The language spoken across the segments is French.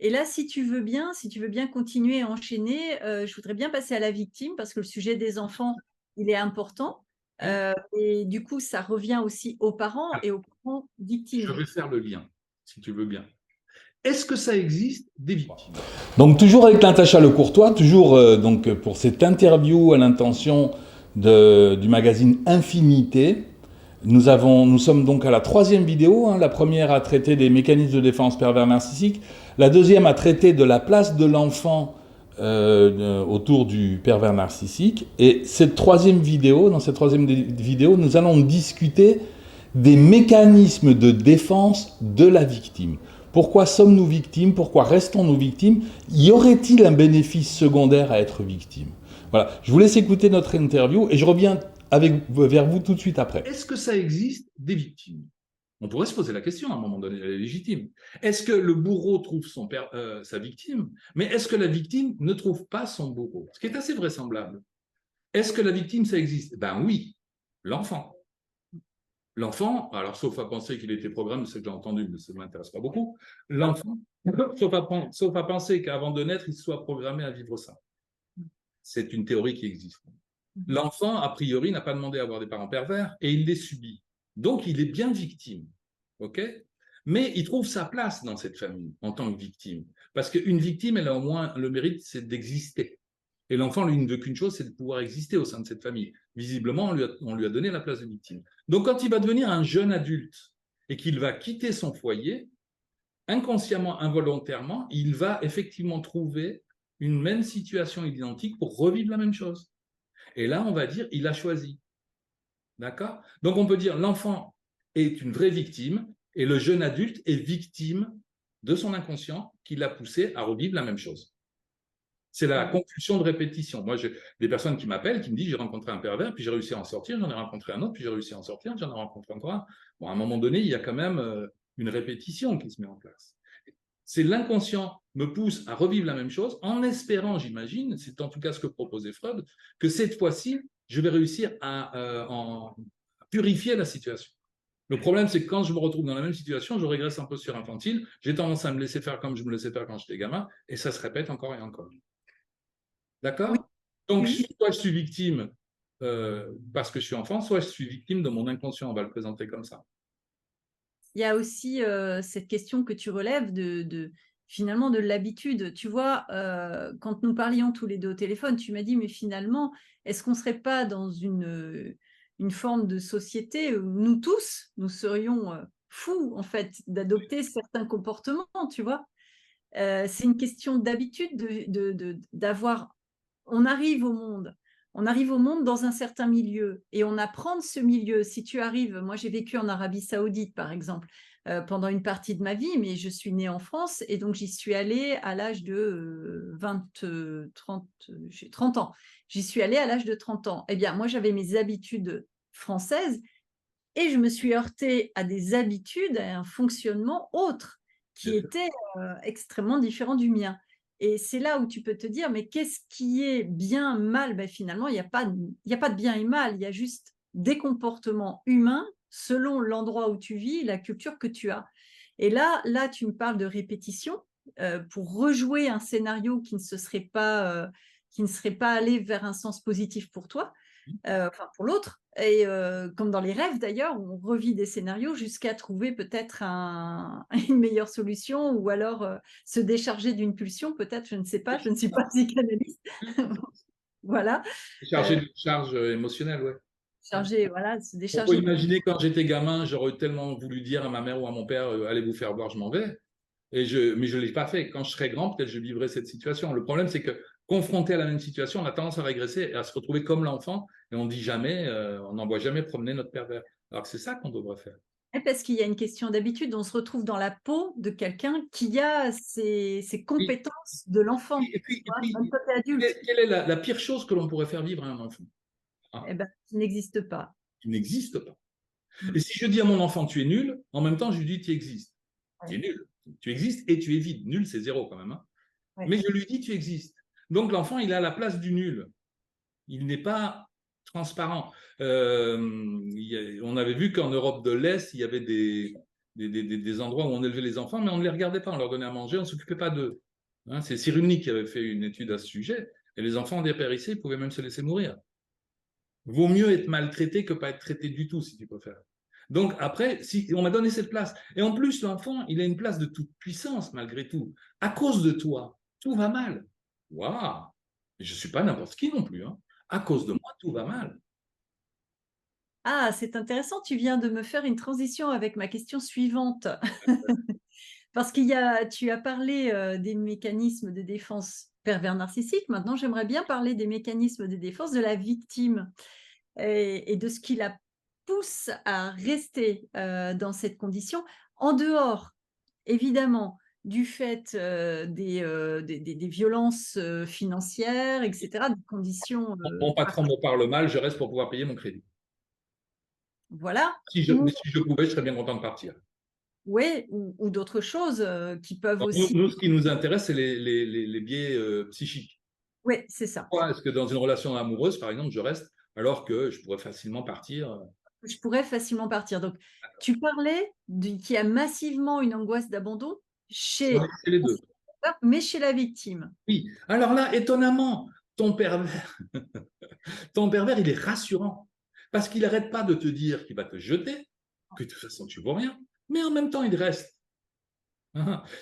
Et là, si tu veux bien continuer à enchaîner, je voudrais bien passer à la victime parce que le sujet des enfants, il est important. Oui. Et du coup, ça revient aussi aux parents et aux parents Je victimes. vais faire le lien, si tu veux bien. Est-ce que ça existe des victimes? Donc toujours avec Natacha Lecourtois, toujours donc pour cette interview à l'intention du magazine Infinité. Nous sommes donc à la troisième vidéo. Hein. La première a traité des mécanismes de défense pervers narcissiques. La deuxième a traité de la place de l'enfant autour du pervers narcissique. Et cette troisième vidéo, dans cette troisième vidéo, nous allons discuter des mécanismes de défense de la victime. Pourquoi sommes-nous victimes? Pourquoi restons-nous victimes? Y aurait-il un bénéfice secondaire à être victime? Voilà, je vous laisse écouter notre interview et je reviens vers vous tout de suite après. Est-ce que ça existe des victimes? On pourrait se poser la question à un moment donné, elle est légitime. Est-ce que le bourreau trouve sa victime? Mais est-ce que la victime ne trouve pas son bourreau? Ce qui est assez vraisemblable. Est-ce que la victime, ça existe? Ben oui, l'enfant. L'enfant, alors sauf à penser qu'il était programmé, c'est que j'ai entendu, mais ça ne m'intéresse pas beaucoup. L'enfant, sauf à penser qu'avant de naître, il soit programmé à vivre ça. C'est une théorie qui existe. L'enfant, a priori, n'a pas demandé à avoir des parents pervers et il les subit. Donc, il est bien victime. OK? Mais il trouve sa place dans cette famille en tant que victime. Parce qu'une victime, elle a au moins le mérite, c'est d'exister. Et l'enfant, lui, ne veut qu'une chose, c'est de pouvoir exister au sein de cette famille. Visiblement, on lui a donné la place de victime. Donc, quand il va devenir un jeune adulte et qu'il va quitter son foyer, inconsciemment, involontairement, il va effectivement trouver une même situation identique pour revivre la même chose. Et là, on va dire, il a choisi. D'accord? Donc, on peut dire, l'enfant est une vraie victime et le jeune adulte est victime de son inconscient qui l'a poussé à revivre la même chose. C'est la compulsion de répétition. Moi, j'ai des personnes qui m'appellent, qui me disent, j'ai rencontré un pervers, puis j'ai réussi à en sortir, j'en ai rencontré un autre, puis j'ai réussi à en sortir, j'en ai rencontré encore un. Bon, à un moment donné, il y a quand même une répétition qui se met en place. C'est l'inconscient me pousse à revivre la même chose en espérant, j'imagine, c'est en tout cas ce que proposait Freud, que cette fois-ci, je vais réussir à purifier la situation. Le problème, c'est que quand je me retrouve dans la même situation, je régresse en posture infantile, j'ai tendance à me laisser faire comme je me laissais faire quand j'étais gamin, et ça se répète encore et encore. Oui, D'accord? Donc, oui. soit je suis victime parce que je suis enfant, soit je suis victime de mon inconscient, on va le présenter comme ça. Il y a aussi cette question que tu relèves finalement de l'habitude. Tu vois, quand nous parlions tous les deux au téléphone, tu m'as dit, mais finalement, est-ce qu'on ne serait pas dans une forme de société où nous tous, nous serions fous, en fait, d'adopter certains comportements, tu vois? C'est une question d'habitude, d'avoir on arrive au monde. On arrive au monde dans un certain milieu et on apprend de ce milieu. Si tu arrives, moi j'ai vécu en Arabie Saoudite par exemple pendant une partie de ma vie, mais je suis née en France et donc j'y suis allée à l'âge de 30, j'ai 30 ans. J'y suis allée à l'âge de 30 ans. Eh bien, moi j'avais mes habitudes françaises et je me suis heurtée à des habitudes, à un fonctionnement autre qui était extrêmement différent du mien. Et c'est là où tu peux te dire, mais qu'est-ce qui est bien, mal? Ben, finalement, il y a pas de bien et mal, il y a juste des comportements humains selon l'endroit où tu vis, la culture que tu as. Et là, tu me parles de répétition pour rejouer un scénario qui ne serait pas allé vers un sens positif pour toi enfin pour l'autre. Et comme dans les rêves d'ailleurs, on revit des scénarios jusqu'à trouver peut-être une meilleure solution ou alors se décharger d'une pulsion, peut-être, je ne sais pas, je ne suis pas psychanalyste. Voilà, Chargé d'une charge émotionnelle, ouais. charger, voilà, se On peut décharger. imaginer quand j'étais gamin, j'aurais tellement voulu dire à ma mère ou à mon père, allez vous faire voir, je m'en vais. Mais je ne l'ai pas fait. Quand je serai grand, peut-être je vivrai cette situation. Le problème, c'est que confronté à la même situation, on a tendance à régresser et à se retrouver comme l'enfant et on dit jamais, on n'envoie jamais promener notre pervers. Alors que c'est ça qu'on devrait faire. Parce qu'il y a une question d'habitude, on se retrouve dans la peau de quelqu'un qui a ces Et, compétences de l'enfant, tu et vois, même puis, quand tu es adulte, quelle est la pire chose que l'on pourrait faire vivre à un enfant? eh Ah, ben, qui n'existe pas. qui n'existe pas. Et Mm. si je dis à mon enfant, tu es nul, en même temps, je lui dis, tu existes. Tu es Ouais, nul. Tu existes et tu es vide. Nul, c'est zéro quand même. Hein. ouais. Mais je lui dis, tu existes. Donc l'enfant, il est à la place du nul. Il n'est pas transparent. On avait vu qu'en Europe de l'Est, il y avait des endroits où on élevait les enfants, mais on ne les regardait pas, on leur donnait à manger, on ne s'occupait pas d'eux. Hein, c'est Cyrulnik qui avait fait une étude à ce sujet, et les enfants dépérissaient, ils pouvaient même se laisser mourir. Vaut mieux être maltraité que pas être traité du tout, si tu préfères. Donc après, si on m'a donné cette place, et en plus l'enfant, il a une place de toute puissance malgré tout. À cause de toi, tout va mal. Waouh! Je suis pas n'importe qui non plus. Hein. À cause de moi, tout va mal. Ah, c'est intéressant, tu viens de me faire une transition avec ma question suivante. Parce tu as parlé des mécanismes de défense pervers narcissiques. Maintenant, j'aimerais bien parler des mécanismes de défense de la victime et de ce qui la pousse à rester dans cette condition, en dehors, évidemment, du fait des violences financières, etc., des conditions. Mon patron me parle mal, je reste pour pouvoir payer mon crédit. Voilà. Mais si je pouvais, je serais bien content de partir. Oui, ou d'autres choses qui peuvent Donc, aussi. nous, ce qui nous intéresse, c'est les biais psychiques. Oui, c'est ça. Pourquoi est-ce que dans une relation amoureuse, par exemple, je reste alors que je pourrais facilement partir? Je pourrais facilement partir. Donc, tu parlais qu'il y a massivement une angoisse d'abandon On chez, est les deux. mais chez la victime. Oui. Alors là, étonnamment, ton pervers, ton pervers, il est rassurant parce qu'il n'arrête pas de te dire qu'il va te jeter, que de toute façon, tu ne vaux rien, mais en même temps, il reste.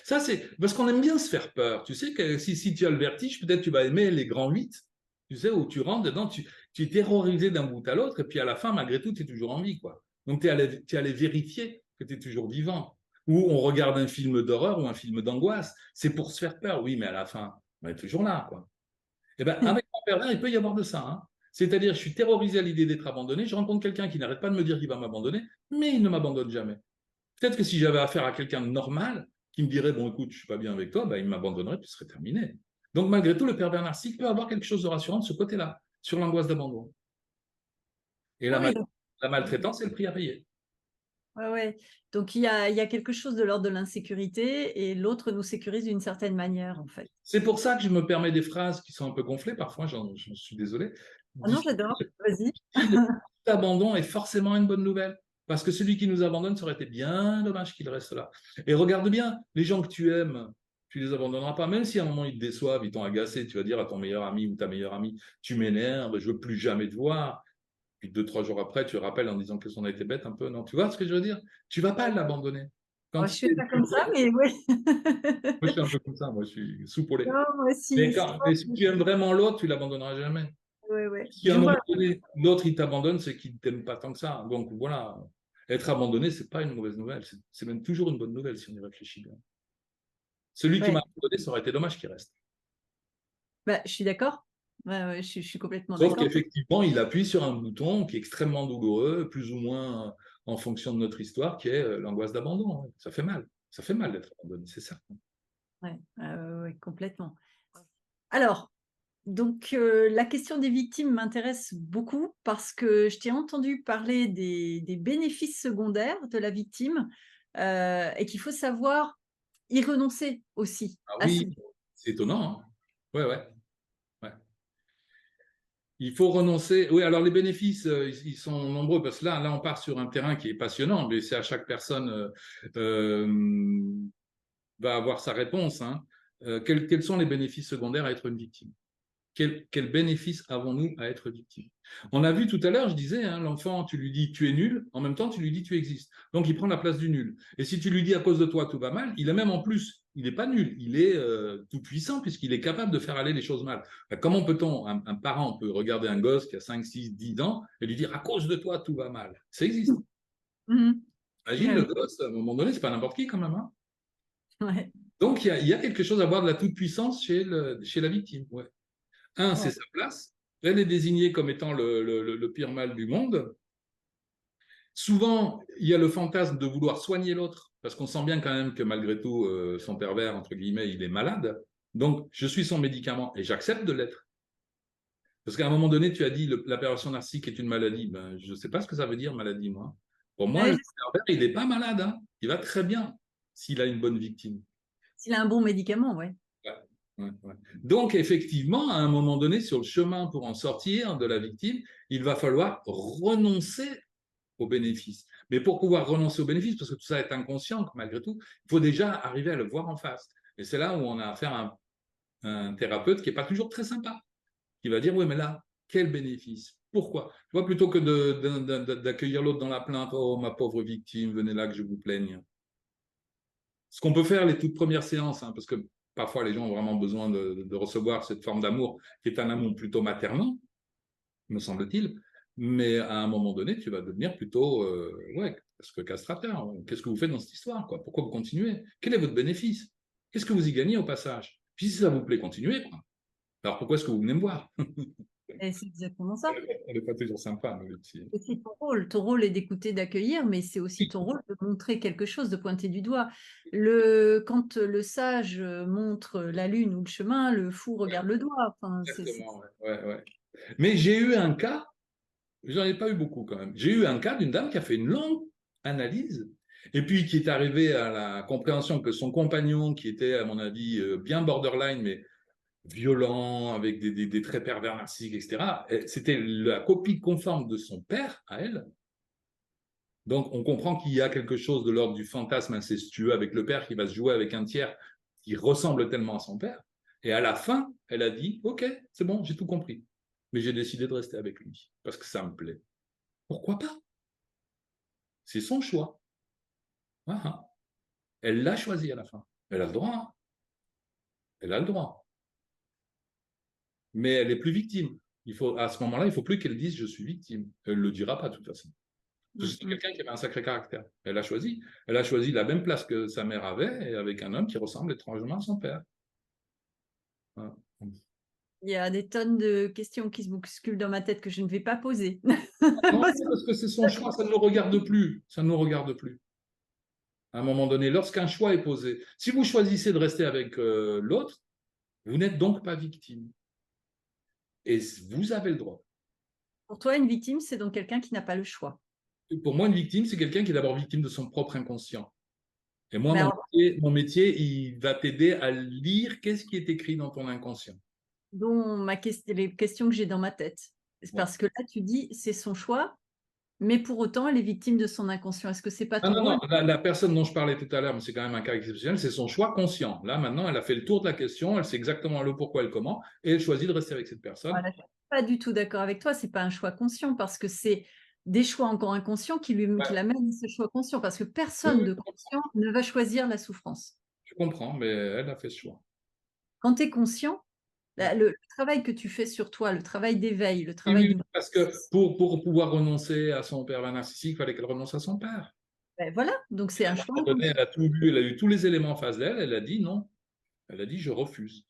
Ça, c'est parce qu'on aime bien se faire peur. Tu sais que si tu as le vertige, peut-être tu vas aimer les grands 8, tu sais, où tu rentres dedans, tu es terrorisé d'un bout à l'autre, et puis à la fin, malgré tout, tu es toujours en vie. Quoi. Donc, tu es allé vérifier que tu es toujours vivant. Ou on regarde un film d'horreur ou un film d'angoisse. C'est pour se faire peur, oui, mais à la fin, on est toujours là. Quoi. Et ben, avec mon pervers, il peut y avoir de ça. Hein. C'est-à-dire, je suis terrorisé à l'idée d'être abandonné. Je rencontre quelqu'un qui n'arrête pas de me dire qu'il va m'abandonner, mais il ne m'abandonne jamais. Peut-être que si j'avais affaire à quelqu'un de normal, qui me dirait, bon, écoute, je suis pas bien avec toi, ben, il m'abandonnerait, puis ce serait terminé. Donc, malgré tout, le pervers narcissique peut avoir quelque chose de rassurant de ce côté-là, sur l'angoisse d'abandon. Et Ah oui, la maltraitance, c'est le prix à payer. ouais, ouais. Donc, il y a quelque chose de l'ordre de l'insécurité et l'autre nous sécurise d'une certaine manière, en fait. C'est pour ça que je me permets des phrases qui sont un peu gonflées, parfois, j'en suis désolé. Ah non, j'adore. Vas-y. L'abandon est forcément une bonne nouvelle. Parce que celui qui nous abandonne, ça aurait été bien dommage qu'il reste là. Et regarde bien, les gens que tu aimes, tu les abandonneras pas. Même si à un moment ils te déçoivent, ils t'ont agacé, tu vas dire à ton meilleur ami ou ta meilleure amie, tu m'énerves, je veux plus jamais te voir. Puis 2-3 jours après, tu rappelles en disant que son a été bête un peu. Non, tu vois ce que je veux dire? Tu vas pas l'abandonner. Oh, je suis pas comme ça, mais oui. Moi, je suis un peu comme ça, moi, je suis soupolé. Non, moi aussi. Mais si tu aimes vraiment l'autre, tu l'abandonneras jamais. Ouais, ouais. Si à un moment donné, l'autre, il t'abandonne, c'est qu'il ne t'aime pas tant que ça. Donc voilà, être abandonné, c'est pas une mauvaise nouvelle. C'est même toujours une bonne nouvelle si on y réfléchit bien. Celui qui Ouais. m'a abandonné, ça aurait été dommage qu'il reste. Bah, je suis d'accord. Ouais, ouais, je suis complètement Sauf d'accord. qu'effectivement, il appuie sur un bouton qui est extrêmement douloureux, plus ou moins en fonction de notre histoire, qui est l'angoisse d'abandon. Ça fait mal. Ça fait mal d'être abandonné, c'est certain. Ouais, ouais, complètement. Alors, donc, la question des victimes m'intéresse beaucoup parce que je t'ai entendu parler des bénéfices secondaires de la victime et qu'il faut savoir y renoncer aussi. Ah oui, c'est étonnant. Hein. Ouais, ouais. Ouais. Il faut renoncer. Oui, alors les bénéfices, ils sont nombreux parce que là, on part sur un terrain qui est passionnant, mais c'est à chaque personne va avoir sa réponse. Hein. Quels sont les bénéfices secondaires à être une victime? Quel bénéfice avons-nous à être victime? On a vu tout à l'heure, je disais, hein, l'enfant, tu lui dis tu es nul, en même temps tu lui dis tu existes. Donc il prend la place du nul. Et si tu lui dis à cause de toi tout va mal, il est même en plus, il n'est pas nul, il est tout puissant puisqu'il est capable de faire aller les choses mal. Comment peut-on, un parent peut regarder un gosse qui a 5, 6, 10 ans et lui dire à cause de toi tout va mal? Ça existe. Mhm. Imagine Ouais, le ouais. gosse, à un moment donné, c'est pas n'importe qui quand même. Hein. Ouais, Donc il y a quelque chose à voir de la toute-puissance chez la victime. Ouais. Un, c'est ouais. sa place. Elle est désignée comme étant le pire mal du monde. Souvent, il y a le fantasme de vouloir soigner l'autre, parce qu'on sent bien quand même que malgré tout, son pervers, entre guillemets, il est malade. Donc, je suis son médicament et j'accepte de l'être. Parce qu'à un moment donné, tu as dit la perversion narcissique est une maladie. Ben, je ne sais pas ce que ça veut dire, maladie, moi. Pour moi, Ouais, le pervers, il n'est pas malade. Hein. Il va très bien s'il a une bonne victime. s'il a un bon médicament, ouais. Ouais, ouais, ouais. Donc, effectivement, à un moment donné, sur le chemin pour en sortir de la victime, il va falloir renoncer au bénéfice. Mais pour pouvoir renoncer au bénéfice, parce que tout ça est inconscient malgré tout, il faut déjà arriver à le voir en face. Et c'est là où on a affaire à un thérapeute qui n'est pas toujours très sympa, qui va dire, oui, mais là, quel bénéfice? Pourquoi? Tu vois, plutôt que d'accueillir l'autre dans la plainte, oh, ma pauvre victime, venez là que je vous plaigne. Ce qu'on peut faire les toutes premières séances, hein, parce que parfois les gens ont vraiment besoin de recevoir cette forme d'amour, qui est un amour plutôt maternel, me semble-t-il, mais à un moment donné, tu vas devenir plutôt, ouais, parce que castrateur. Qu'est-ce que vous faites dans cette histoire, quoi? Pourquoi vous continuez? Quel est votre bénéfice? Qu'est-ce que vous y gagnez au passage? Puis si ça vous plaît, continuez, quoi. Alors pourquoi est-ce que vous venez me voir? Et c'est exactement ça. Elle n'est pas toujours sympa, mais C'est aussi ton rôle. Ton rôle est d'écouter, d'accueillir, mais c'est aussi ton rôle de montrer quelque chose, de pointer du doigt. Quand le sage montre la lune ou le chemin, le fou regarde le doigt. Enfin, exactement, ouais. Mais j'ai eu un cas, j'en ai pas eu beaucoup quand même. J'ai eu un cas d'une dame qui a fait une longue analyse et puis qui est arrivée à la compréhension que son compagnon, qui était à mon avis bien borderline, mais violent, avec des traits pervers narcissiques, etc., c'était la copie conforme de son père à elle. Donc on comprend qu'il y a quelque chose de l'ordre du fantasme incestueux avec le père qui va se jouer avec un tiers qui ressemble tellement à son père. Et à la fin, elle a dit, OK, c'est bon, j'ai tout compris. Mais j'ai décidé de rester avec lui parce que ça me plaît. Pourquoi pas? C'est son choix. Elle l'a choisi à la fin. Elle a le droit. Hein. Elle a le droit. Mais elle est plus victime. À ce moment-là, il ne faut plus qu'elle dise je suis victime. Elle ne le dira pas de toute façon. C'est quelqu'un qui avait un sacré caractère. Elle a choisi. Elle a choisi la même place que sa mère avait, et avec un homme qui ressemble étrangement à son père. Voilà. il y a des tonnes de questions qui se bousculent dans ma tête que je ne vais pas poser. Non, parce que c'est son choix, ça ne nous regarde plus. Ça ne nous regarde plus. À un moment donné, lorsqu'un choix est posé, si vous choisissez de rester avec l'autre, vous n'êtes donc pas victime. Et vous avez le droit. Pour toi, une victime, c'est donc quelqu'un qui n'a pas le choix. Pour moi, une victime, c'est quelqu'un qui est d'abord victime de son propre inconscient. Et moi, Mais mon métier, il va t'aider à lire qu'est-ce qui est écrit dans ton inconscient. dont les questions que j'ai dans ma tête. C'est parce que là, tu dis, c'est son choix, mais pour autant, elle est victime de son inconscient. Est-ce que c'est pas ton rôle? Non. La personne dont je parlais tout à l'heure, mais c'est quand même un cas exceptionnel, c'est son choix conscient. Là, maintenant, elle a fait le tour de la question, elle sait exactement le pourquoi et le comment, et elle choisit de rester avec cette personne. Voilà, je suis pas du tout d'accord avec toi. C'est pas un choix conscient parce que c'est des choix encore inconscients qui l'amènent à ce choix conscient parce que personne de conscient ne va choisir la souffrance. Je comprends, mais elle a fait ce choix. Quand tu es conscient, le travail que tu fais sur toi, le travail d'éveil, le travail Oui, parce que pour pouvoir renoncer à son père narcissique, il fallait qu'elle renonce à son père. Voilà, donc c'est un choix. Elle a tout vu, elle a eu tous les éléments en face d'elle, elle a dit non. Elle a dit je refuse.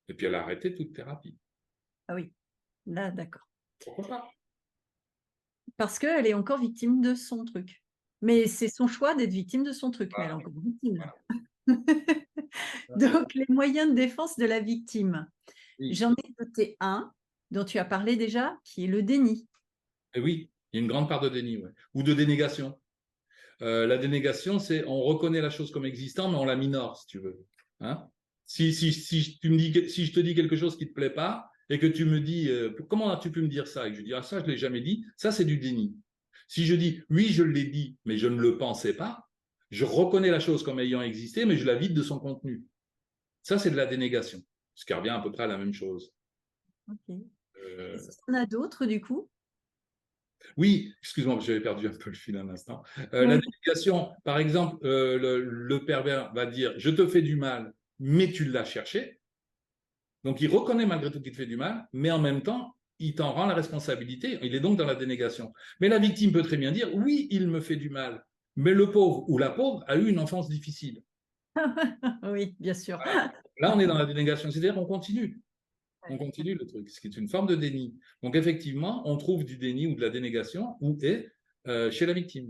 Et puis elle a arrêté toute thérapie. Ah oui, là, d'accord. Pourquoi pas? Parce qu'elle est encore victime de son truc. Mais c'est son choix d'être victime de son truc, mais elle est encore victime. Donc, les moyens de défense de la victime. Oui. J'en ai noté un dont tu as parlé déjà, qui est le déni. Et oui, il y a une grande part de déni, ouais. Ou de dénégation. La dénégation, c'est on reconnaît la chose comme existant, mais on la minore, si tu veux. Hein? Si je te dis quelque chose qui ne te plaît pas, et que tu me dis comment as-tu pu me dire ça? Et que je dis ça, je ne l'ai jamais dit, ça c'est du déni. Si je dis oui, je l'ai dit, mais je ne le pensais pas, je reconnais la chose comme ayant existé, mais je la vide de son contenu. Ça, c'est de la dénégation, ce qui revient à peu près à la même chose. Okay. Est-ce qu'il y en a d'autres, du coup? Oui, excuse-moi, j'avais perdu un peu le fil un instant. La dénégation, par exemple, le pervers va dire « je te fais du mal, mais tu l'as cherché ». Donc, il reconnaît malgré tout qu'il te fait du mal, mais en même temps, il t'en rend la responsabilité. Il est donc dans la dénégation. Mais la victime peut très bien dire « oui, il me fait du mal, mais le pauvre ou la pauvre a eu une enfance difficile ». Oui, bien sûr. Voilà. Là, on est dans la dénégation, c'est-à-dire qu'on continue. On continue le truc, ce qui est une forme de déni. Donc, effectivement, on trouve du déni ou de la dénégation chez la victime.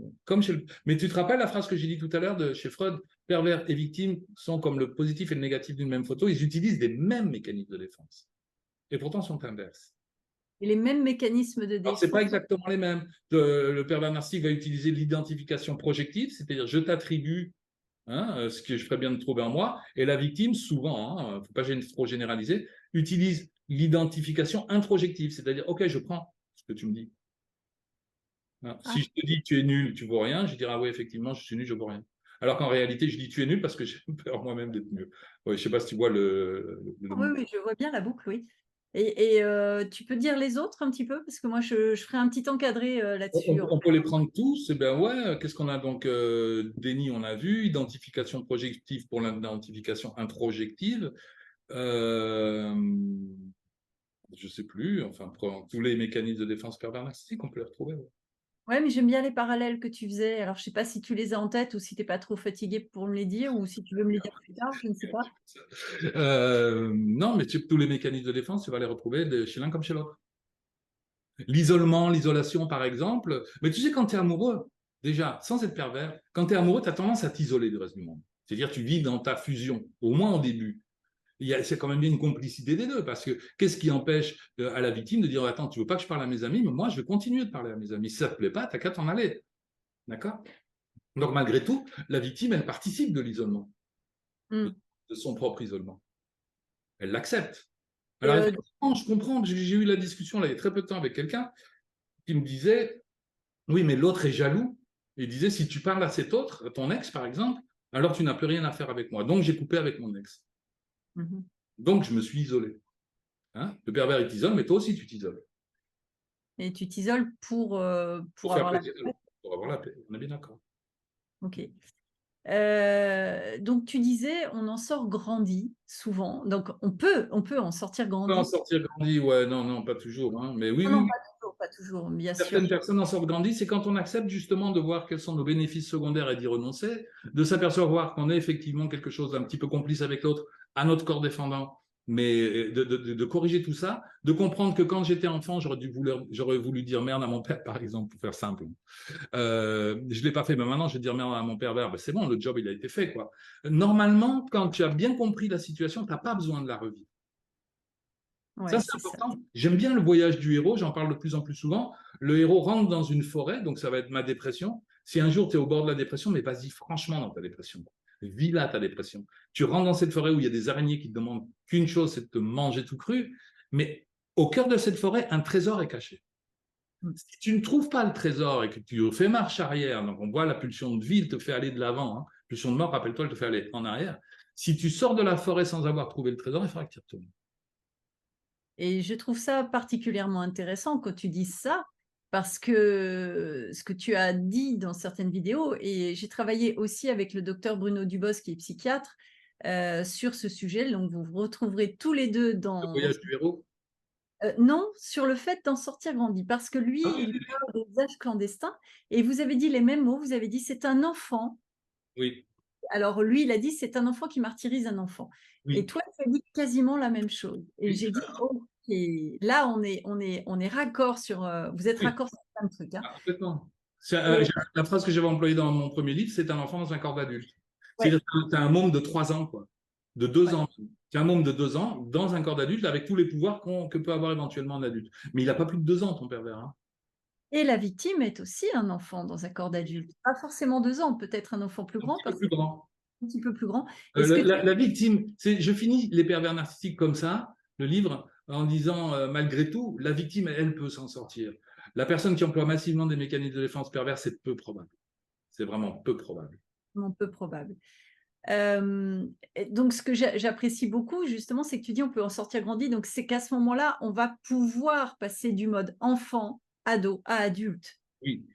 Mais tu te rappelles la phrase que j'ai dit tout à l'heure de chez Freud, pervers et victime sont comme le positif et le négatif d'une même photo, ils utilisent les mêmes mécanismes de défense. Et pourtant, sont inverses. Et les mêmes mécanismes de défense. Alors, ce n'est pas exactement les mêmes. Le pervers narcissique va utiliser l'identification projective, c'est-à-dire je t'attribue ce que je ferais bien de trouver en moi, et la victime, souvent, il ne faut pas trop généraliser, utilise l'identification introjective, c'est-à-dire, OK, je prends ce que tu me dis. Hein. Ah, Si je te dis tu es nul, tu vaux rien, je dirais ah oui, effectivement, je suis nul, je vaux rien. Alors qu'en réalité, je dis tu es nul parce que j'ai peur moi-même d'être nul. Ouais, je sais pas si tu vois oui, oui, je vois bien la boucle, oui. Et tu peux dire les autres un petit peu? Parce que moi, je ferai un petit encadré là-dessus. On peut les prendre tous. Eh ben ouais, qu'est-ce qu'on a donc déni, on a vu, identification projective pour l'identification introjective. Euh, je sais plus, enfin, tous les mécanismes de défense pervers narcissique, on peut les retrouver. Ouais. Ouais, mais j'aime bien les parallèles que tu faisais. Alors, je sais pas si tu les as en tête ou si tu n'es pas trop fatigué pour me les dire ou si tu veux me les dire plus tard, je ne sais pas. Non, mais tous les mécanismes de défense, tu vas les retrouver chez l'un comme chez l'autre. L'isolement, l'isolation, par exemple. Mais tu sais, quand tu es amoureux, déjà, sans être pervers, quand tu es amoureux, tu as tendance à t'isoler du reste du monde. C'est-à-dire, tu vis dans ta fusion, au moins au début. C'est quand même bien une complicité des deux, parce que qu'est-ce qui empêche à la victime de dire attends, tu veux pas que je parle à mes amis, mais moi je vais continuer de parler à mes amis. Si ça te plaît pas, t'as qu'à t'en aller. D'accord? Donc malgré tout, la victime, elle participe de l'isolement, Hmm. de son propre isolement. Elle l'accepte. Et, Alors effectivement, je comprends, j'ai eu la discussion là, il y a très peu de temps avec quelqu'un qui me disait oui, mais l'autre est jaloux. Il disait si tu parles à cet autre, à ton ex par exemple, alors tu n'as plus rien à faire avec moi. Donc j'ai coupé avec mon ex. mhm. Donc je me suis isolé. Hein, le pervers, il t'isole, mais toi aussi, tu t'isoles. Et tu t'isoles Pour pour faire avoir la plaisir, paix. pour avoir la paix. On est bien d'accord. Ok. Donc, tu disais, on en sort grandi souvent. Donc, on peut en sortir On peut en grandi. sortir grandi, ouais, non, non, pas toujours. Hein, mais oui, Non, oui, non, oui. pas toujours, bien sûr. Certaines personnes en sortent grandi, c'est quand on accepte justement de voir quels sont nos bénéfices secondaires et d'y renoncer, de s'apercevoir qu'on est effectivement quelque chose d'un petit peu complice avec l'autre, à notre corps défendant, mais de corriger tout ça, de comprendre que quand j'étais enfant, j'aurais voulu dire merde à mon père, par exemple, pour faire simple. Je l'ai pas fait, mais maintenant je vais dire merde à mon pervers. Ben, c'est bon, le job il a été fait, quoi. Normalement, quand tu as bien compris la situation, tu n'as pas besoin de la revivre. Ça, Ouais, c'est c'est ça. important. J'aime bien le voyage du héros, j'en parle de plus en plus souvent. Le héros rentre dans une forêt, donc ça va être ma dépression. Si un jour tu es au bord de la dépression, mais vas-y franchement dans ta dépression. Vis là ta dépression. Tu rentres dans cette forêt où il y a des araignées qui te demandent qu'une chose, c'est de te manger tout cru. Mais au cœur de cette forêt, un trésor est caché. Mm. Si tu ne trouves pas le trésor et que tu fais marche arrière, donc on voit la pulsion de vie, elle te fait aller de l'avant. Hein. Pulsion de mort, rappelle-toi, elle te fait aller en arrière. Si tu sors de la forêt sans avoir trouvé le trésor, il faudra que tu y retournes. Et je trouve ça particulièrement intéressant quand tu dis ça, parce que ce que tu as dit dans certaines vidéos, et j'ai travaillé aussi avec le docteur Bruno Dubos, qui est psychiatre, sur ce sujet. Donc, vous vous retrouverez tous les deux Le dans voyage du héros. non, sur le fait d'en sortir grandi, parce que lui, Ah oui, il parle des âges clandestins, et vous avez dit les mêmes mots, vous avez dit c'est un enfant. oui, Alors lui, il a dit c'est un enfant qui martyrise un enfant. Et oui. toi, tu as dit quasiment la même chose. Et Oui, j'ai dit, ok, là, on est raccord sur, vous êtes oui, raccord sur plein de trucs. Hein. complètement. Et, La phrase que j'avais employée dans mon premier livre, c'est un enfant dans un corps d'adulte. ouais, C'est-à-dire que tu as un môme de 3 ans, quoi. De 2 ouais. ans. Tu as un môme de 2 ans dans un corps d'adulte avec tous les pouvoirs que peut avoir éventuellement un adulte. Mais il n'a pas plus de 2 ans, ton pervers. Hein. Et la victime est aussi un enfant dans un corps d'adulte. Pas forcément 2 ans, peut-être un enfant plus Un grand, petit peu parce plus grand. un petit peu plus grand. Est-ce que La victime, je finis les pervers narcissiques comme ça, le livre, en disant malgré tout, la victime, elle peut s'en sortir. La personne qui emploie massivement des mécanismes de défense pervers, c'est peu probable. C'est vraiment peu probable. c'est peu probable. Donc, ce que j'apprécie beaucoup, justement, c'est que tu dis on peut en sortir grandi. Donc, c'est qu'à ce moment-là, on va pouvoir passer du mode enfant, ado à adulte. Oui,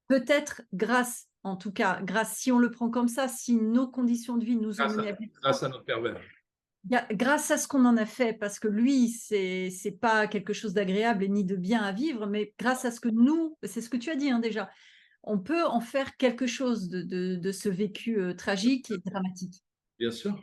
Peut-être grâce, en tout cas, grâce, si on le prend comme ça, si nos conditions de vie nous ont mené à grâce à notre pervers. grâce à ce qu'on en a fait, parce que lui, c'est pas quelque chose d'agréable et ni de bien à vivre, mais grâce à ce que nous, c'est ce que tu as dit hein, déjà, on peut en faire quelque chose de ce vécu tragique et dramatique. Bien sûr.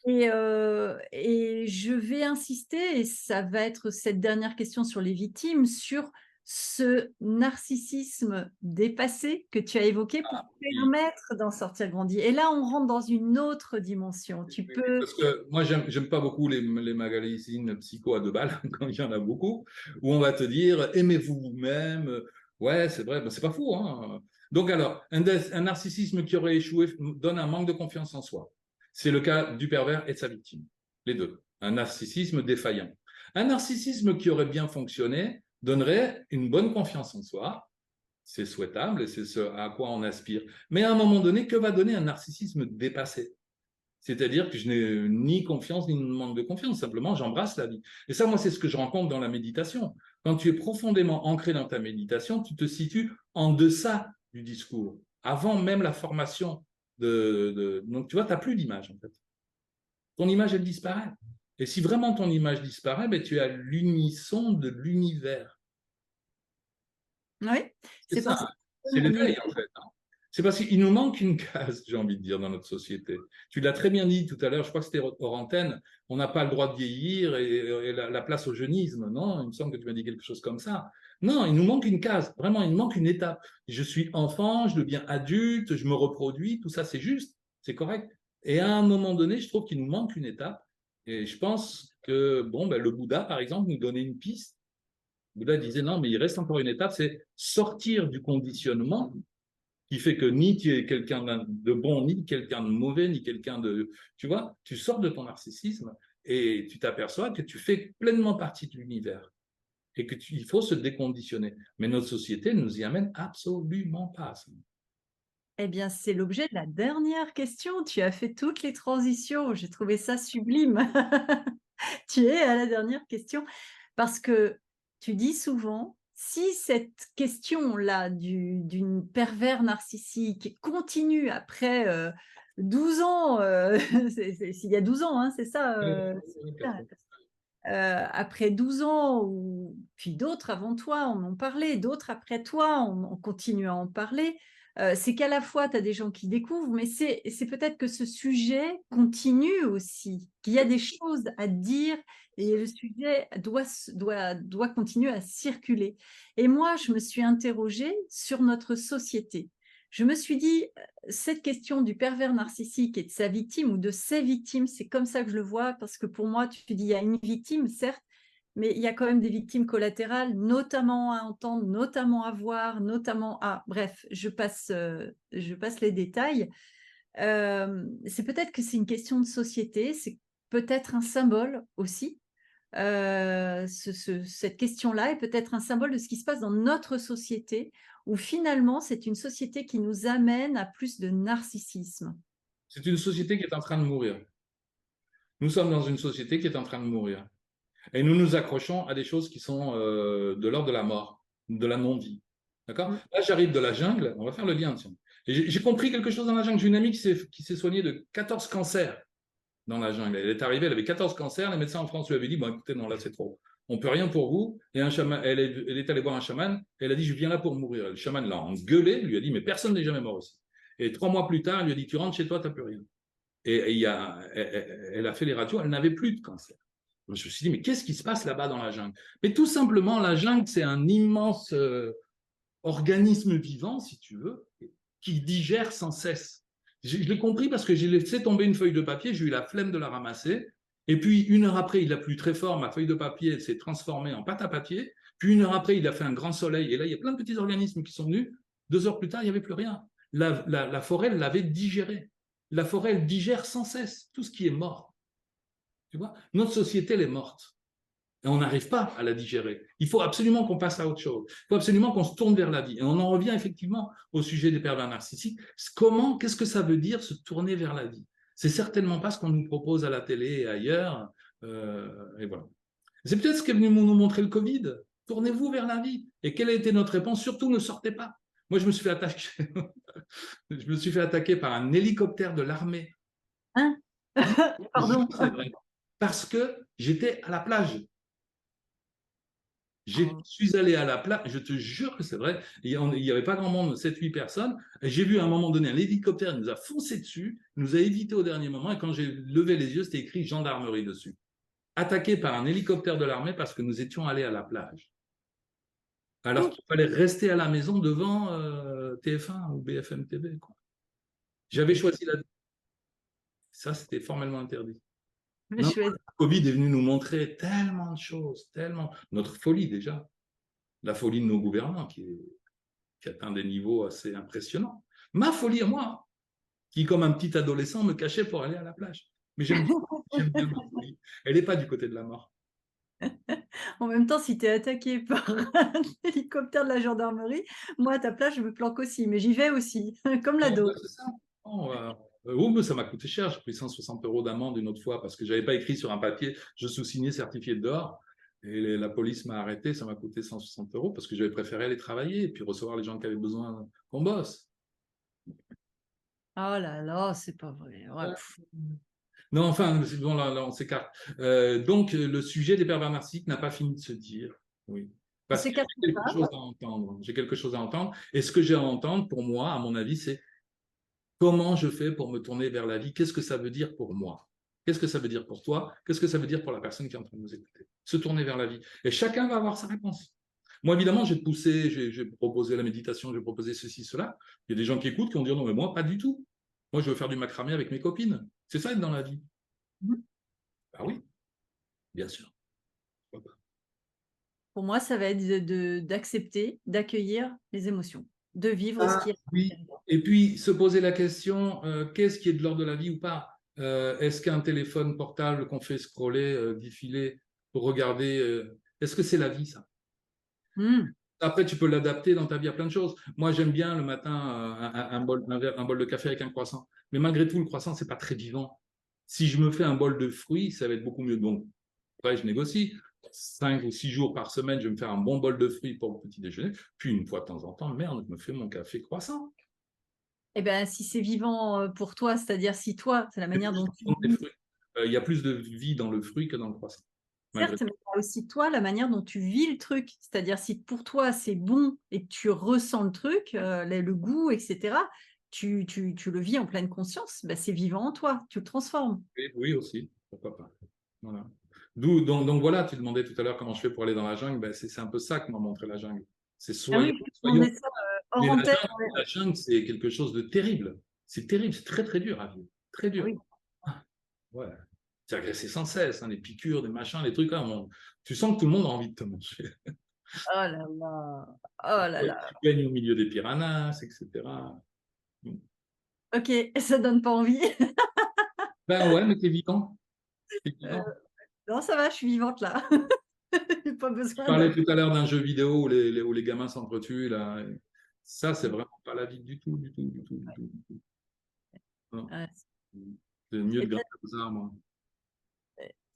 Et je vais insister, et ça va être cette dernière question sur les victimes, sur ce narcissisme dépassé que tu as évoqué pour Oui. permettre d'en sortir grandi. Et là, on rentre dans une autre dimension. Tu Oui, peux... parce que moi, j'aime pas beaucoup les magazines psycho à 2 balles, quand il y en a beaucoup, où on va te dire aimez-vous vous-même. Ouais, c'est vrai, ben, c'est pas fou. Hein. Donc, alors, un narcissisme qui aurait échoué donne un manque de confiance en soi. C'est le cas du pervers et de sa victime. Les deux. Un narcissisme défaillant. Un narcissisme qui aurait bien fonctionné donnerait une bonne confiance en soi, C'est souhaitable et c'est ce à quoi on aspire. Mais à un moment donné, que va donner un narcissisme dépassé? C'est-à-dire que je n'ai ni confiance ni manque de confiance, simplement j'embrasse la vie. Et ça, moi, c'est ce que je rencontre dans la méditation. Quand tu es profondément ancré dans ta méditation, tu te situes en deçà du discours, avant même la formation Donc, tu vois, tu n'as plus d'image, en fait. Ton image, elle disparaît. Et si vraiment ton image disparaît, ben, tu es à l'unisson de l'univers. Oui, C'est c'est ça, parce que c'est l'éveil, en fait. C'est parce qu'il nous manque une case, j'ai envie de dire, dans notre société. Tu l'as très bien dit tout à l'heure, je crois que c'était hors antenne, on n'a pas le droit de vieillir et la place au jeunisme, non? Il me semble que tu m'as dit quelque chose comme ça. Non, il nous manque une case, vraiment, il nous manque une étape. Je suis enfant, je deviens adulte, je me reproduis, tout ça, c'est juste, c'est correct. Et à un moment donné, je trouve qu'il nous manque une étape. Et je pense que, bon, ben, le Bouddha, par exemple, nous donnait une piste. Le Bouddha disait, non, mais il reste encore une étape, c'est sortir du conditionnement qui fait que ni tu es quelqu'un de bon, ni quelqu'un de mauvais, ni quelqu'un de... Tu vois, tu sors de ton narcissisme et tu t'aperçois que tu fais pleinement partie de l'univers et il faut se déconditionner. Mais notre société ne nous y amène absolument pas. Eh bien, c'est l'objet de la dernière question. Tu as fait toutes les transitions. J'ai trouvé ça sublime. Tu es à la dernière question parce que tu dis souvent, si cette question-là d'une pervers narcissique continue après 12 ans, s'il y a 12 ans, hein, c'est ça, après 12 ans, ou puis d'autres avant toi en ont parlé, d'autres après toi on continue à en parler, c'est qu'à la fois tu as des gens qui découvrent, mais c'est peut-être que ce sujet continue aussi, qu'il y a des choses à dire et le sujet doit continuer à circuler. Et moi, je me suis interrogée sur notre société. Je me suis dit, cette question du pervers narcissique et de sa victime ou de ses victimes, c'est comme ça que je le vois, parce que pour moi, tu dis, il y a une victime, certes, mais il y a quand même des victimes collatérales, notamment à entendre, notamment à voir, notamment à... Bref, je passe les détails. C'est peut-être que c'est une question de société, c'est peut-être un symbole aussi. Cette question-là est peut-être un symbole de ce qui se passe dans notre société, où finalement, c'est une société qui nous amène à plus de narcissisme. C'est une société qui est en train de mourir. Nous sommes dans une société qui est en train de mourir. Et nous nous accrochons à des choses qui sont de l'ordre de la mort, de la non-vie. D'accord? Là, j'arrive de la jungle, on va faire le lien. Tiens. Et j'ai compris quelque chose dans la jungle. J'ai une amie qui s'est soignée de 14 cancers dans la jungle. Elle est arrivée, elle avait 14 cancers. Les médecins en France lui avaient dit, bon, écoutez, non, là, c'est trop. On peut rien pour vous. Et un chaman, elle est allée voir un chaman et elle a dit, je viens là pour mourir. Le chaman l'a engueulé, lui a dit, mais personne n'est jamais mort ici. Et 3 mois plus tard, elle lui a dit, tu rentres chez toi, tu n'as plus rien. Et elle a fait les radios, elle n'avait plus de cancer. Je me suis dit, mais qu'est-ce qui se passe là-bas dans la jungle? Mais tout simplement, la jungle, c'est un immense organisme vivant, si tu veux, qui digère sans cesse. Je l'ai compris parce que j'ai laissé tomber une feuille de papier, j'ai eu la flemme de la ramasser. Et puis, 1 heure après, il a plu très fort, ma feuille de papier s'est transformée en pâte à papier. Puis, 1 heure après, il a fait un grand soleil. Et là, il y a plein de petits organismes qui sont venus. 2 heures plus tard, il n'y avait plus rien. La forêt l'avait digéré. La forêt, elle digère sans cesse tout ce qui est mort. Tu vois, notre société, elle est morte. Et on n'arrive pas à la digérer. Il faut absolument qu'on passe à autre chose. Il faut absolument qu'on se tourne vers la vie. Et on en revient effectivement au sujet des pervers narcissiques. Qu'est-ce que ça veut dire se tourner vers la vie? C'est certainement pas ce qu'on nous propose à la télé et ailleurs. Et voilà. C'est peut-être ce qu'est venu nous montrer le Covid. Tournez-vous vers la vie. Et quelle a été notre réponse? Surtout, ne sortez pas. Moi, je me suis fait attaquer. Je me suis fait attaquer par un hélicoptère de l'armée. Hein? Pardon. C'est vrai. Parce que j'étais à la plage. Je suis allé à la plage, je te jure que c'est vrai, il n'y avait pas grand monde, 7-8 personnes. J'ai vu à un moment donné un hélicoptère, il nous a foncé dessus, il nous a évité au dernier moment, et quand j'ai levé les yeux, c'était écrit gendarmerie dessus. Attaqué par un hélicoptère de l'armée parce que nous étions allés à la plage. Alors qu'il fallait rester à la maison devant TF1 ou BFM TV. Quoi. J'avais choisi la... Ça, c'était formellement interdit. Non, le Covid est venu nous montrer tellement de choses, tellement... Notre folie déjà. La folie de nos gouvernants qui atteint des niveaux assez impressionnants. Ma folie à moi, qui comme un petit adolescent me cachait pour aller à la plage. Mais j'aime bien ma folie. Elle n'est pas du côté de la mort. En même temps, si tu es attaqué par un hélicoptère de la gendarmerie, moi, à ta place, je me planque aussi, mais j'y vais aussi, comme Non, l'ado. c'est ça. Non, oui, mais ça m'a coûté cher. J'ai pris 160 € d'amende une autre fois parce que je n'avais pas écrit sur un papier je sous-signé certifié de dehors. Et la police m'a arrêté, ça m'a coûté 160 € parce que j'avais préféré aller travailler et puis recevoir les gens qui avaient besoin qu'on bosse. Oh là là, c'est pas vrai. Ouais, Ouais. pff. Non, enfin, bon, là, on s'écarte. Donc, le sujet des pervers narcissiques n'a pas fini de se dire. Oui. On Parce que s'écarte j'ai quelque pas. chose à entendre. J'ai quelque chose à entendre. Et ce que j'ai à entendre, pour moi, à mon avis, c'est comment je fais pour me tourner vers la vie? Qu'est-ce que ça veut dire pour moi? Qu'est-ce que ça veut dire pour toi? Qu'est-ce que ça veut dire pour la personne qui est en train de nous écouter? Se tourner vers la vie. Et chacun va avoir sa réponse. Moi, évidemment, j'ai poussé, j'ai proposé la méditation, j'ai proposé ceci, cela. Il y a des gens qui écoutent qui vont dire non, mais moi, pas du tout. Moi, je veux faire du macramé avec mes copines. C'est ça être dans la vie. Mhm. Ah oui, bien sûr. Pour moi, ça va être d'accepter, d'accueillir les émotions, de vivre ce Ah, qui est. oui. Et puis, se poser la question, qu'est-ce qui est de l'ordre de la vie ou pas? Est-ce qu'un téléphone portable qu'on fait scroller, défiler, pour regarder, est-ce que c'est la vie, ça? Hmm. Après, tu peux l'adapter dans ta vie à plein de choses. Moi, j'aime bien le matin un bol de café avec un croissant. Mais malgré tout, le croissant, c'est pas très vivant. Si je me fais un bol de fruits, ça va être beaucoup mieux. Donc, après, je négocie. 5 ou 6 jours par semaine, je vais me faire un bon bol de fruits pour le petit déjeuner. Puis, une fois de temps en temps, merde, je me fais mon café croissant. Eh ben, si c'est vivant pour toi, c'est-à-dire si toi, c'est la Il y a manière plus dont de tu temps des vis, fruits. Il y a plus de vie dans le fruit que dans le croissant, malgré certes, mais tout. il y a aussi toi, la manière dont tu vis le truc. C'est-à-dire si pour toi c'est bon et que tu ressens le truc, le goût, etc., tu le vis en pleine conscience, ben, c'est vivant en toi, tu le transformes. Oui, oui aussi, pourquoi pas. Voilà. Donc voilà, tu demandais tout à l'heure comment je fais pour aller dans la jungle. Ben, c'est un peu ça que m'a montré la jungle. C'est Ah oui, je te demandais ça hors mais antenne. la jungle, c'est quelque chose de terrible. C'est terrible, c'est très très dur à vivre. Très Ah dur. oui. Ah, ouais. C'est agressé sans cesse, hein, des piqûres, des machins, des trucs. Hein, tu sens que tout le monde a envie de te manger. Oh là là, oh là Ouais, là. tu baignes au milieu des piranhas, etc. Ok, ça donne pas envie. Ben ouais, mais t'es vivant. T'es Euh, vivant. non, ça va, je suis vivante là. J'ai pas Tu besoin parlais de. tout à l'heure d'un jeu vidéo où les gamins s'entretuent, là. Ça, c'est vraiment pas la vie du tout, du tout, du tout, du tout, du tout. Non. Ouais. C'est mieux Et de grimper aux arbres.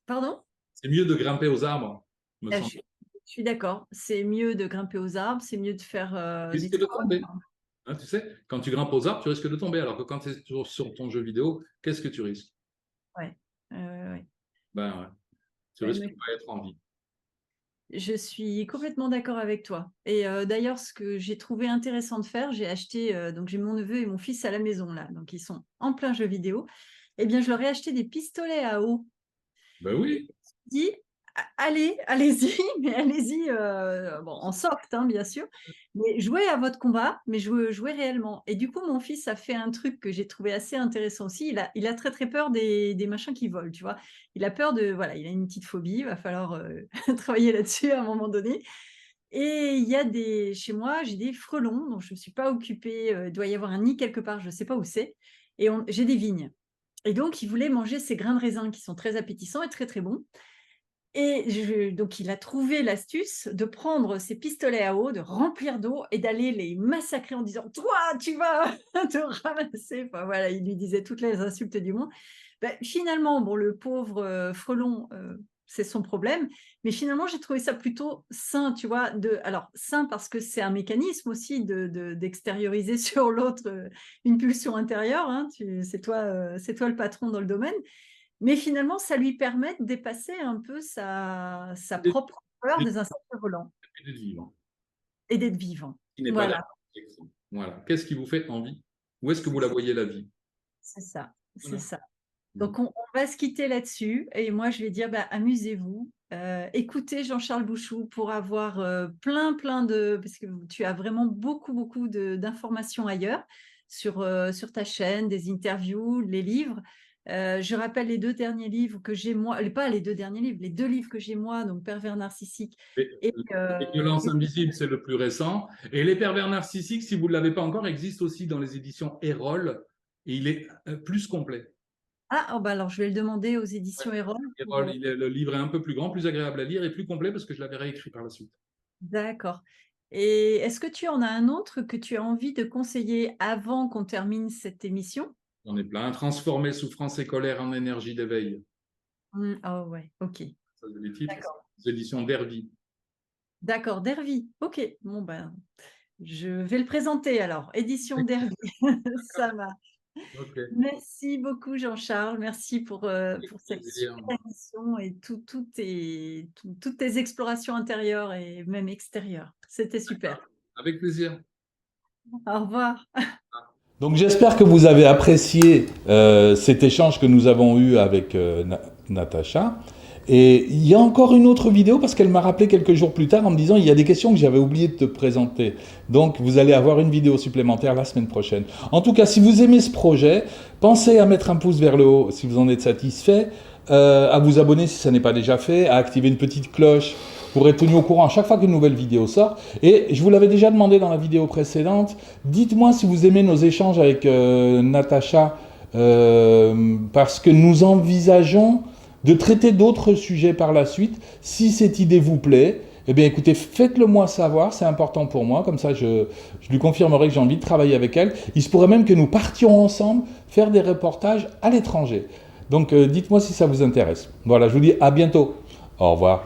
pardon? C'est mieux de grimper aux arbres, me Ah, semble. je suis d'accord. C'est mieux de grimper aux arbres, c'est mieux de faire Tu du risques de travail. tomber. Hein, tu sais, quand tu grimpes aux arbres, tu risques de tomber. Alors que quand tu es toujours sur ton jeu vidéo, qu'est-ce que tu risques? Ouais. Ouais. Ben ouais, tu Ouais, risques mais de pas être en vie. je suis complètement d'accord avec toi. Et d'ailleurs, ce que j'ai trouvé intéressant de faire, j'ai acheté, donc j'ai mon neveu et mon fils à la maison là, donc ils sont en plein jeu vidéo. Eh bien, je leur ai acheté des pistolets à eau. Ben Et oui, je me suis dit, allez-y, mais allez-y, bon, en soft, hein, bien sûr, mais jouez à votre combat, mais jouez réellement. Et du coup, mon fils a fait un truc que j'ai trouvé assez intéressant aussi. Il a très, très peur des machins qui volent, tu vois. Il a peur de, voilà, il a une petite phobie, il va falloir travailler là-dessus à un moment donné. Et il y a chez moi, j'ai des frelons, dont je ne me suis pas occupée. Il doit y avoir un nid quelque part, je ne sais pas où c'est. Et j'ai des vignes. Et donc, il voulait manger ces grains de raisin qui sont très appétissants et très, très bons. Et donc, il a trouvé l'astuce de prendre ses pistolets à eau, de remplir d'eau et d'aller les massacrer en disant « Toi, tu vas te ramasser !» Enfin, voilà, il lui disait toutes les insultes du monde. Ben, finalement, bon, le pauvre frelon, c'est son problème. Mais finalement, j'ai trouvé ça plutôt sain, tu vois. Alors, sain parce que c'est un mécanisme aussi d'extérioriser sur l'autre une pulsion intérieure. Hein, c'est toi le patron dans le domaine. Mais finalement, ça lui permet de dépasser un peu sa d'être propre peur des insectes volants vivant, et d'être vivant. qui n'est pas là. Voilà, Voilà. Qu'est-ce qui vous fait envie? Où est-ce que vous la voyez, la vie? c'est ça, c'est Voilà. ça. Donc, on va se quitter là-dessus. Et moi, je vais dire, bah, amusez-vous. Écoutez Jean-Charles Bouchou pour avoir plein de... Parce que tu as vraiment beaucoup d'informations ailleurs sur ta chaîne, des interviews, les livres. Je rappelle les 2 derniers livres que j'ai moi, pas les 2 derniers livres, les 2 livres que j'ai moi, donc Pervers narcissique et Les violences invisibles, c'est le plus récent. Et les pervers narcissiques, si vous ne l'avez pas encore, existent aussi dans les éditions Erol. Et il est plus complet. Ah, oh, bah alors je vais le demander aux éditions Erol. Erol, le livre est un peu plus grand, plus agréable à lire et plus complet parce que je l'avais réécrit par la suite. D'accord. Et est-ce que tu en as un autre que tu as envie de conseiller avant qu'on termine cette émission? On est plein. Transformer souffrance et colère en énergie d'éveil. Oh ouais, ok. Ça, c'est les titres. D'accord. C'est l'édition d'Hervy. D'accord, Dervy. Ok, bon ben, je vais le présenter alors. Édition Dervy. Ça va. Ok. Merci beaucoup Jean-Charles. Merci Avec pour cette plaisir. super émission et toutes tes explorations intérieures et même extérieures. C'était super. Avec plaisir. Au revoir. Donc j'espère que vous avez apprécié cet échange que nous avons eu avec Natacha. Et il y a encore une autre vidéo parce qu'elle m'a rappelé quelques jours plus tard en me disant il y a des questions que j'avais oublié de te présenter. Donc vous allez avoir une vidéo supplémentaire la semaine prochaine. En tout cas, si vous aimez ce projet, pensez à mettre un pouce vers le haut si vous en êtes satisfait, à vous abonner si ça n'est pas déjà fait, à activer une petite cloche pour être tenu au courant à chaque fois qu'une nouvelle vidéo sort. Et je vous l'avais déjà demandé dans la vidéo précédente, dites-moi si vous aimez nos échanges avec Natacha, parce que nous envisageons de traiter d'autres sujets par la suite. Si cette idée vous plaît, eh bien écoutez, faites-le moi savoir, c'est important pour moi, comme ça je lui confirmerai que j'ai envie de travailler avec elle. Il se pourrait même que nous partions ensemble faire des reportages à l'étranger. Donc dites-moi si ça vous intéresse. Voilà, je vous dis à bientôt. Au revoir.